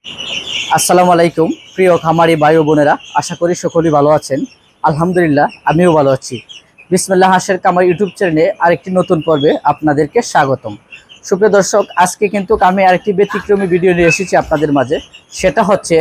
আসসালামু আলাইকুম প্রিয় খামারি ভাই ও বোনেরা, আশা করি সকলেই ভালো আছেন। আলহামদুলিল্লাহ, আমিও ভালো আছি। বিসমিল্লাহ হাঁসের খামার ইউটিউব চ্যানেলে আরেকটি নতুন পর্বে আপনাদেরকে স্বাগতম। সুপ্রিয় দর্শক, আজকে কিন্তু আমি আরেকটি ব্যতিক্রমী ভিডিও নিয়ে এসেছি আপনাদের মাঝে। সেটা হচ্ছে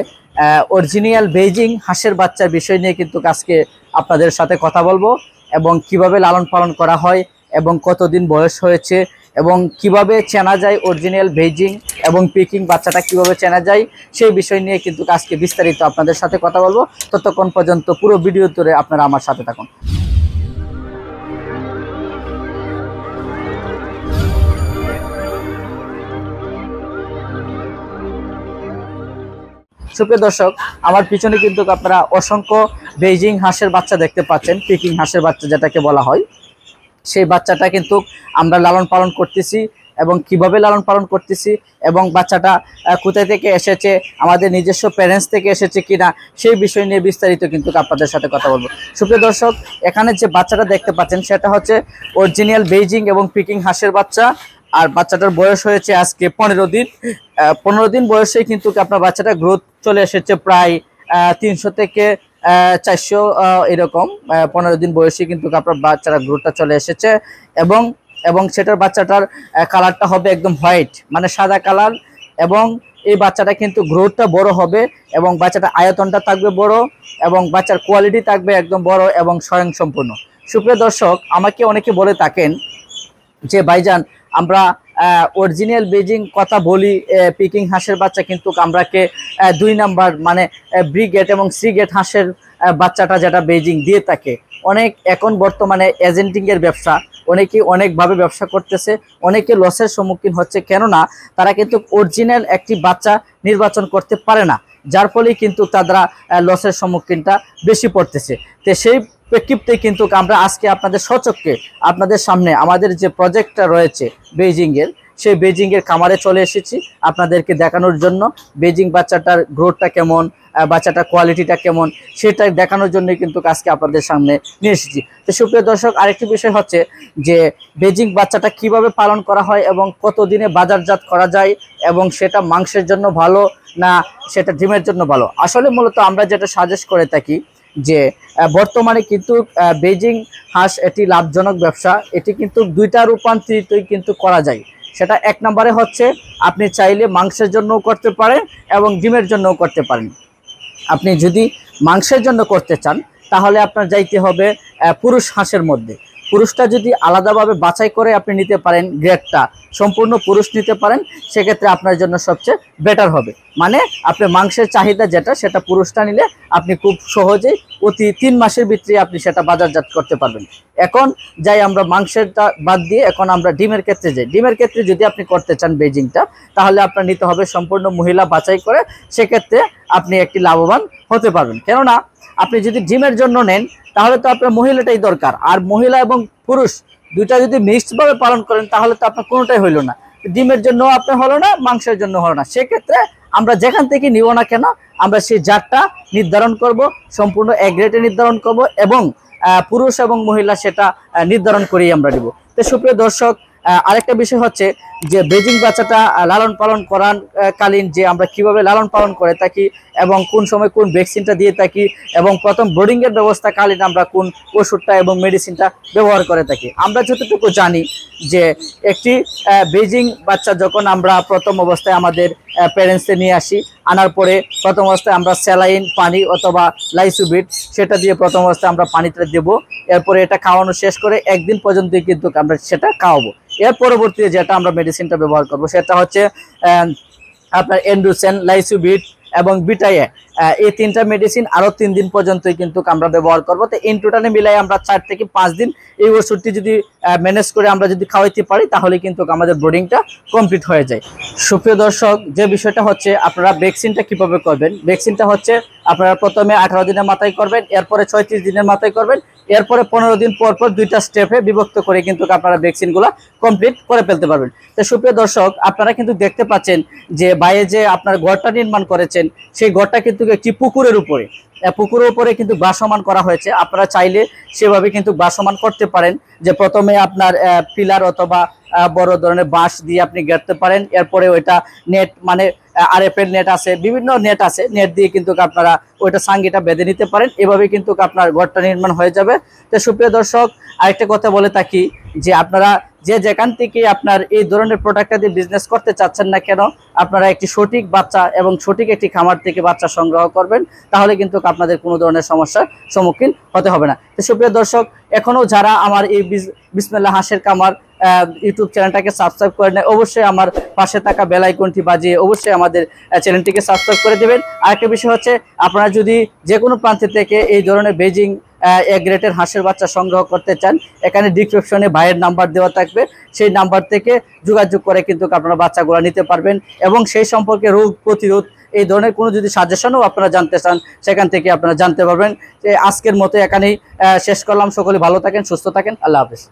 অরিজিনাল বেইজিং হাঁসের বাচ্চার বিষয় নিয়ে কিন্তু আজকে আপনাদের সাথে কথা বলবো, এবং কিভাবে লালন পালন করা হয় এবং কতদিন বয়স হয়েছে এবং কিভাবে চেনা যায় অরিজিনাল বেইজিং এবং পিকিং বাচ্চাটা কিভাবে চেনা যায় সেই বিষয় নিয়ে কিন্তু আজকে বিস্তারিত আপনাদের সাথে কথা বলবো। ততক্ষণ পর্যন্ত পুরো ভিডিও ধরে আপনারা আমার সাথে থাকুন। সুপ্রিয় দর্শক, আমার পিছনে কিন্তু আপনারা অসংখ্য বেইজিং হাঁসের বাচ্চা দেখতে পাচ্ছেন, পিকিং হাঁসের বাচ্চা যেটাকে বলা হয়। সেই বাচ্চাটা কিন্তু আমরা লালন পালন করতেছি এবং কিভাবে লালন পালন করতেছি এবং বাচ্চাটা কোথায় থেকে এসেছে, আমাদের নিজস্ব প্যারেন্টস থেকে এসেছে কিনা সেই বিষয় নিয়ে বিস্তারিত কিন্তু আপনাদের সাথে কথা বলবো। সুপ্রিয় দর্শক, এখানে যে বাচ্চাটা দেখতে পাচ্ছেন সেটা হচ্ছে অরিজিনাল বেইজিং এবং পিকিং হাঁসের বাচ্চা। আর বাচ্চাটার বয়স হয়েছে আজকে 15 দিন। 15 দিন বয়সে কিন্তু আপনার বাচ্চাটা গ্রোথ চলে এসেছে প্রায় 300 থেকে 400 এরকম। 15 দিন বয়সে কিন্তু আপনার বাচ্চারা গ্রোথটা চলে এসেছে এবং এবং সেটার বাচ্চাটার কালারটা হবে একদম হোয়াইট, মানে সাদা কালার। এবং এই বাচ্চাটা কিন্তু গ্রোথটা বড় হবে এবং বাচ্চাটা আয়তনটা থাকবে বড় এবং বাচ্চার কোয়ালিটি থাকবে একদম বড় এবং স্বয়ংসম্পূর্ণ। সুপ্রিয় দর্শক, আমাকে অনেকে বলে থাকেন যে ভাইজান, আমরা অরিজিনাল বেইজিং কথা বলি, পিকিং হাঁসের বাচ্চা কিন্তু আমরাকে 2 নাম্বার মানে ব্রিগেড এবং সিগেট হাঁসের বাচ্চাটা যেটা বেইজিং দিয়ে থাকে। অনেক এখন বর্তমানে এজেন্টিংয়ের ব্যবসা, অনেকেই অনেকভাবে ব্যবসা করতেছে, অনেকে লসের সম্মুখীন হচ্ছে, কেননা তারা কিন্তু অরিজিনাল একটি বাচ্চা নির্বাচন করতে পারে না, যার ফলেই কিন্তু তারা লসের সম্মুখীনটা বেশি পড়তেছে। তো সেই প্রেক্ষিপ্তে কিন্তু আমরা আজকে আপনাদের সচক্ষে আপনাদের সামনে আমাদের যে প্রজেক্টটা রয়েছে বেইজিংয়ের, সেই বেইজিংয়ের খামারে চলে এসেছি আপনাদেরকে দেখানোর জন্য। বেইজিং বাচ্চাটার গ্রোথটা কেমন, বাচ্চাটার কোয়ালিটিটা কেমন, সেটা দেখানোর জন্য কিন্তু আজকে আপনাদের সামনে নিয়ে এসেছি। তো সুপ্রিয় দর্শক, আরেকটি বিষয় হচ্ছে যে বেইজিং বাচ্চাটা কিভাবে পালন করা হয় এবং কতদিনে বাজারজাত করা যায় এবং সেটা মাংসের জন্য ভালো না সেটা ডিমের জন্য ভালো। আসলে মূলত আমরা যেটা সাজেস্ট করে থাকি যে বর্তমানে কিন্তু বেইজিং হাঁস এটি লাভজনক ব্যবসা। এটি কিন্তু দুইটা রূপান্তরিতই কিন্তু করা যায়। সেটা এক নম্বরে হচ্ছে আপনি চাইলে মাংসের জন্যও করতে পারেন এবং ডিমের জন্যও করতে পারেন। আপনি যদি মাংসের জন্য করতে চান তাহলে আপনার যাইতে হবে পুরুষ হাঁসের মধ্যে। পুরুষটা যদি আলাদাভাবে বাছাই করে আপনি নিতে পারেন, গ্রেডটা সম্পূর্ণ পুরুষ নিতে পারেন, সেক্ষেত্রে আপনার জন্য সবচেয়ে বেটার হবে। মানে আপনি মাংসের চাহিদা যেটা, সেটা পুরুষটা নিলে আপনি খুব সহজেই অতি 3 মাসের ভিতরে আপনি সেটা বাজারজাত করতে পারবেন। এখন যাই আমরা মাংসেরটা বাদ দিয়ে এখন আমরা ডিমের ক্ষেত্রে যাই। ডিমের ক্ষেত্রে যদি আপনি করতে চান বেইজিংটা, তাহলে আপনার নিতে হবে সম্পূর্ণ মহিলা বাছাই করে, সেক্ষেত্রে আপনি একটি লাভবান হতে পারবেন। কেননা আপনি যদি ডিমের জন্য নেন তাহলে তো আপনার মহিলাটাই দরকার, আর মহিলা এবং পুরুষ দুইটা যদি মিক্সডভাবে পালন করেন তাহলে তো আপনার কোনোটাই হইল না। ডিমের জন্য আপনার হলো না, মাংসের জন্য হলো না। সেক্ষেত্রে আমরা যেখান থেকে নিব না কেন, আমরা সেই জাতটা নির্ধারণ করব, সম্পূর্ণ এক গ্রেডে নির্ধারণ করব এবং পুরুষ এবং মহিলা সেটা নির্ধারণ করেই আমরা নিব। তো সুপ্রিয় দর্শক, আরেকটা বিষয় হচ্ছে যে বেইজিং বাচ্চাটা লালন পালন করার কালীন যে আমরা কিভাবে লালন পালন করে থাকি এবং কোন সময় কোন ভ্যাকসিনটা দিয়ে থাকি এবং প্রথম ব্রিডিংয়ের ব্যবস্থা কালীন আমরা কোন ওষুধটা এবং মেডিসিনটা ব্যবহার করে থাকি। আমরা যতটুকু জানি যে একটি বেইজিং বাচ্চা যখন আমরা প্রথম অবস্থায় আমাদের প্যারেন্টসে নিয়ে আসি, আনার পরে প্রথম অবস্থায় আমরা স্যালাইন পানি অথবা লাইসোবিট সেটা দিয়ে প্রথম অবস্থায় আমরা পানিতে দেবো। এরপরে এটা খাওয়ানো শেষ করে একদিন পর্যন্ত কিন্তু আমরা সেটা খাওয়াবো। এর পরবর্তীতে যেটা আমরা মেডিসিনটা ব্যবহার করব সেটা হচ্ছে আপনার এন্ডোসেন, লাইসোবিট এবং বিটায়ে। এই 3টা মেডিসিন আরও 3 দিন পর্যন্তই কিন্তু আমরা ব্যবহার করব। তো ইন টোটালে মিলাই আমরা 4 থেকে 5 দিন এই ওষুধটি যদি ম্যানেজ করে আমরা যদি খাওয়াইতে পারি তাহলে কিন্তু আমাদের ব্রিডিংটা কমপ্লিট হয়ে যায়। সুপ্রিয় দর্শক, যে বিষয়টা হচ্ছে আপনারা ভ্যাকসিনটা কিভাবে করবেন, ভ্যাকসিনটা হচ্ছে আপনারা প্রথমে 18 দিনের মাথায় করবেন, এরপরে 36 দিনের মাথায় করবেন, এরপরে 15 দিন পর পর 2টা স্টেপে বিভক্ত করে কিন্তু আপনারা ভ্যাকসিনগুলো কমপ্লিট করে ফেলতে পারবেন। তো সুপ্রিয় দর্শক, আপনারা কিন্তু দেখতে পাচ্ছেন যে বাইরে যে আপনার ঘরটা নির্মাণ করেছেন সেই ঘরটা কিন্তু একটি পুকুরের উপরে, পুকুরের উপরে কিন্তু ভাসমান করা হয়েছে। আপনারা চাইলে সেভাবে কিন্তু ভাসমান করতে পারেন, যে প্রথমে আপনার পিলার অথবা বড় ধরনের বাঁশ দিয়ে আপনি গেড়তে পারেন। এরপরে ওইটা নেট মানে আরএফএল নেট আছে, বিভিন্ন নেট আছে, নেট দিয়ে কিন্তু আপনারা ওইটা সাঙ্গিটা বেঁধে নিতে পারেন। এভাবে কিন্তু আপনার ঘরটা নির্মাণ হয়ে যাবে। তো সুপ্রিয় দর্শক, আরেকটা কথা বলে থাকি যে আপনারা যে যেখান থেকে আপনার এই ধরনের প্রোডাক্টটা দিয়ে বিজনেস করতে চাচ্ছেন না কেন, আপনারা একটি সঠিক বাচ্চা এবং সঠিক একটি খামার থেকে বাচ্চা সংগ্রহ করবেন, তাহলে কিন্তু আপনাদের কোনো ধরনের সমস্যার সম্মুখীন হতে হবে না। তো সুপ্রিয় দর্শক, এখনও যারা আমার এই বিসমিল্লাহ হাঁসের খামার ইউটিউব চ্যানেলটাকে সাবস্ক্রাইব করে নেয়, অবশ্যই আমার পাশে থাকা বেল আইকনটি বাজিয়ে অবশ্যই আমাদের চ্যানেলটিকে সাবস্ক্রাইব করে দেবেন। আরেকটা বিষয় হচ্ছে, আপনারা যদি যে কোনো প্রান্ত থেকে এই ধরনের বেজিং এ গ্রেডের হাঁসের বাচ্চা সংগ্রহ করতে চান, এখানে ডিসক্রিপশনে ভাইয়ের নাম্বার দেওয়া থাকবে, সেই নাম্বার থেকে যোগাযোগ করে কিন্তু আপনারা বাচ্চাগুলো নিতে পারবেন। এবং সেই সম্পর্কে রোগ প্রতিরোধ এই ধরনের কোনো যদি সাজেশনও আপনারা জানতে চান, সেখান থেকে আপনারা জানতে পারবেন। যে আজকের মতো এখানেই শেষ করলাম। সকলে ভালো থাকেন, সুস্থ থাকেন, আল্লাহ হাফেজ।